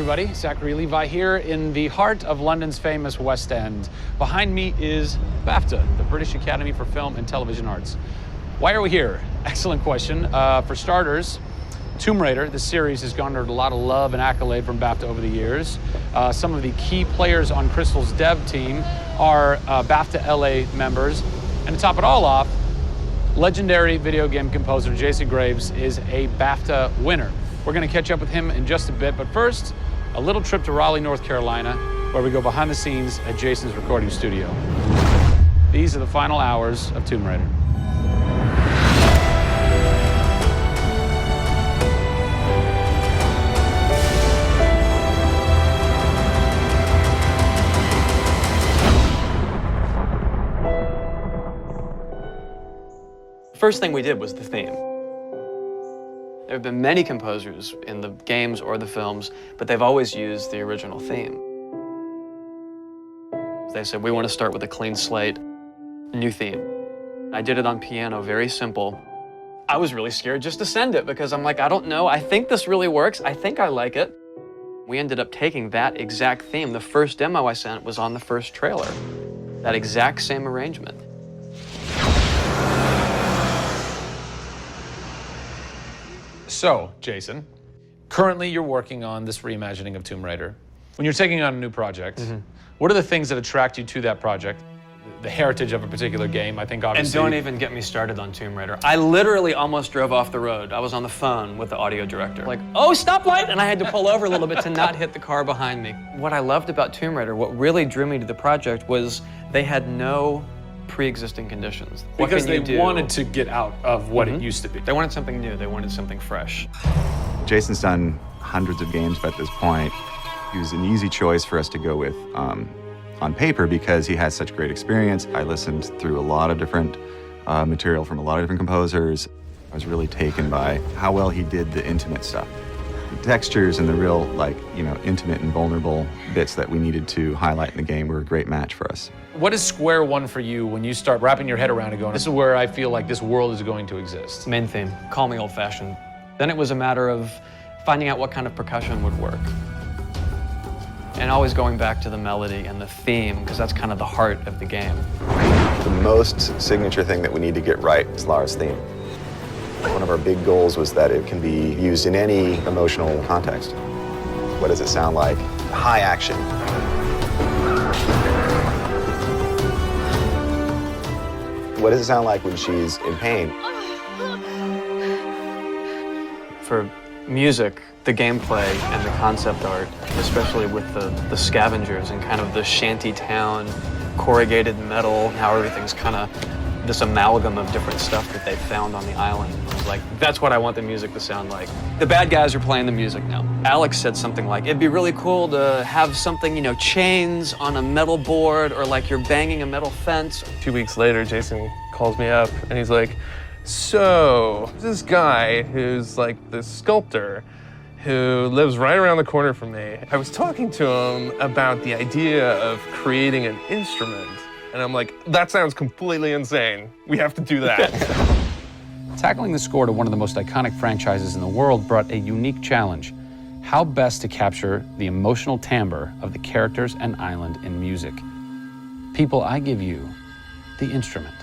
everybody. Zachary Levi here in the heart of London's famous West End. Behind me is BAFTA, the British Academy for Film and Television Arts. Why are we here? Excellent question. For starters, Tomb Raider, the series, has garnered a lot of love and accolade from BAFTA over the years. Some of the key players on Crystal's dev team are BAFTA LA members. And to top it all off, legendary video game composer Jason Graves is a BAFTA winner. We're going to catch up with him in just a bit, but first, a little trip to Raleigh, North Carolina, where we go behind the scenes at Jason's recording studio. These are the final hours of Tomb Raider. The first thing we did was the theme. There have been many composers in the games or the films, but they've always used the original theme. They said, we want to start with a clean slate, new theme. I did it on piano, very simple. I was really scared just to send it because I'm like, I don't know, I think this really works, I think I like it. We ended up taking that exact theme. The first demo I sent was on the first trailer. That exact same arrangement. So, Jason, currently you're working on this reimagining of Tomb Raider. When you're taking on a new project, what are the things that attract you to that project? The heritage of a particular game, I think, obviously. And don't even get me started on Tomb Raider. I literally almost drove off the road. I was on the phone with the audio director. Like, oh, stoplight! And I had to pull over a little bit to not hit the car behind me. What I loved about Tomb Raider, what really drew me to the project was they had no pre-existing conditions. Because they wanted to get out of what it used to be. They wanted something new. They wanted something fresh. Jason's done hundreds of games at this point. He was an easy choice for us to go with on paper because he has such great experience. I listened through a lot of different material from a lot of different composers. I was really taken by how well he did the intimate stuff. The textures and the real, intimate and vulnerable bits that we needed to highlight in the game were a great match for us. What is square one for you when you start wrapping your head around it going, this is where I feel like this world is going to exist? Main theme, call me old-fashioned. Then it was a matter of finding out what kind of percussion would work. And always going back to the melody and the theme, because that's kind of the heart of the game. The most signature thing that we need to get right is Lara's theme. One of our big goals was that it can be used in any emotional context. What does it sound like? High action. What does it sound like when she's in pain? For music, the gameplay and the concept art, especially with the scavengers and kind of the shanty town, corrugated metal, how everything's kind of this amalgam of different stuff that they found on the island. I was like, that's what I want the music to sound like. The bad guys are playing the music now. Alex said something like, it'd be really cool to have something, chains on a metal board or like you're banging a metal fence. 2 weeks later, Jason calls me up and he's like, so this guy who's like the sculptor who lives right around the corner from me, I was talking to him about the idea of creating an instrument. And I'm like, that sounds completely insane. We have to do that. Tackling the score to one of the most iconic franchises in the world brought a unique challenge. How best to capture the emotional timbre of the characters and island in music? People, I give you the instrument.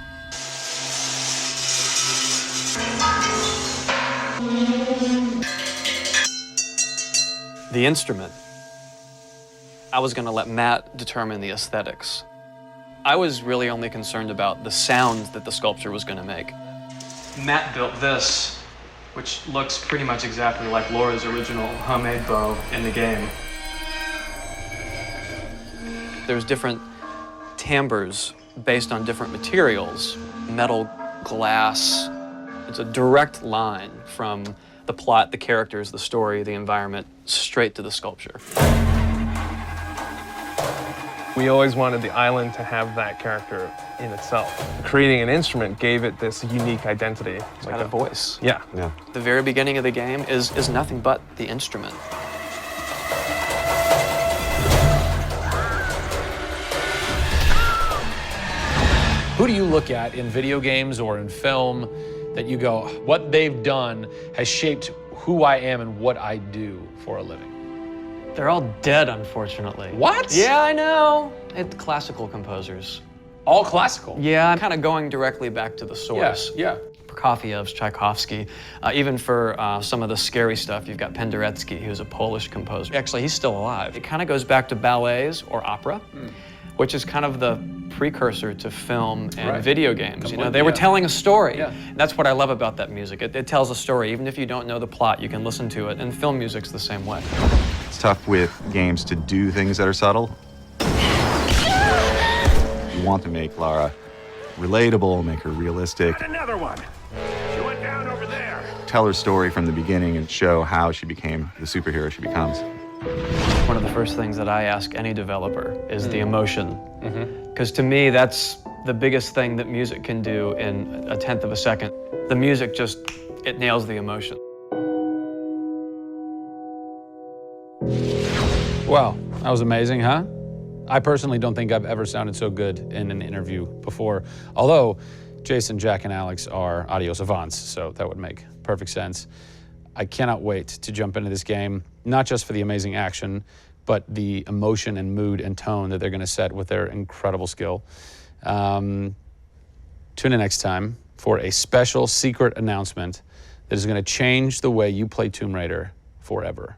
The instrument. I was going to let Matt determine the aesthetics. I was really only concerned about the sound that the sculpture was going to make. Matt built this, which looks pretty much exactly like Laura's original homemade bow in the game. There's different timbres based on different materials, metal, glass. It's a direct line from the plot, the characters, the story, the environment, straight to the sculpture. We always wanted the island to have that character in itself. Creating an instrument gave it this unique identity. It's got a voice. Yeah. The very beginning of the game is nothing but the instrument. Who do you look at in video games or in film that you go, what they've done has shaped who I am and what I do for a living? They're all dead, unfortunately. What? Yeah, I know. It's classical composers. All classical? Yeah, I'm kind of going directly back to the source. Yeah. Prokofiev's, Tchaikovsky. Even for some of the scary stuff, you've got Penderecki, who's a Polish composer. Actually, he's still alive. It kind of goes back to ballets or opera, which is kind of the precursor to film and video games. You know, they were telling a story. Yeah. That's what I love about that music. It tells a story. Even if you don't know the plot, you can listen to it. And film music's the same way. It's tough with games to do things that are subtle. You want to make Lara relatable, make her realistic. Another one. She went down over there. Tell her story from the beginning and show how she became the superhero she becomes. One of the first things that I ask any developer is the emotion. Because to me, that's the biggest thing that music can do in a tenth of a second. The music just, it nails the emotion. Wow, that was amazing, huh? I personally don't think I've ever sounded so good in an interview before, although Jason, Jack, and Alex are audio savants, so that would make perfect sense. I cannot wait to jump into this game, not just for the amazing action, but the emotion and mood and tone that they're going to set with their incredible skill. Tune in next time for a special secret announcement that is going to change the way you play Tomb Raider forever.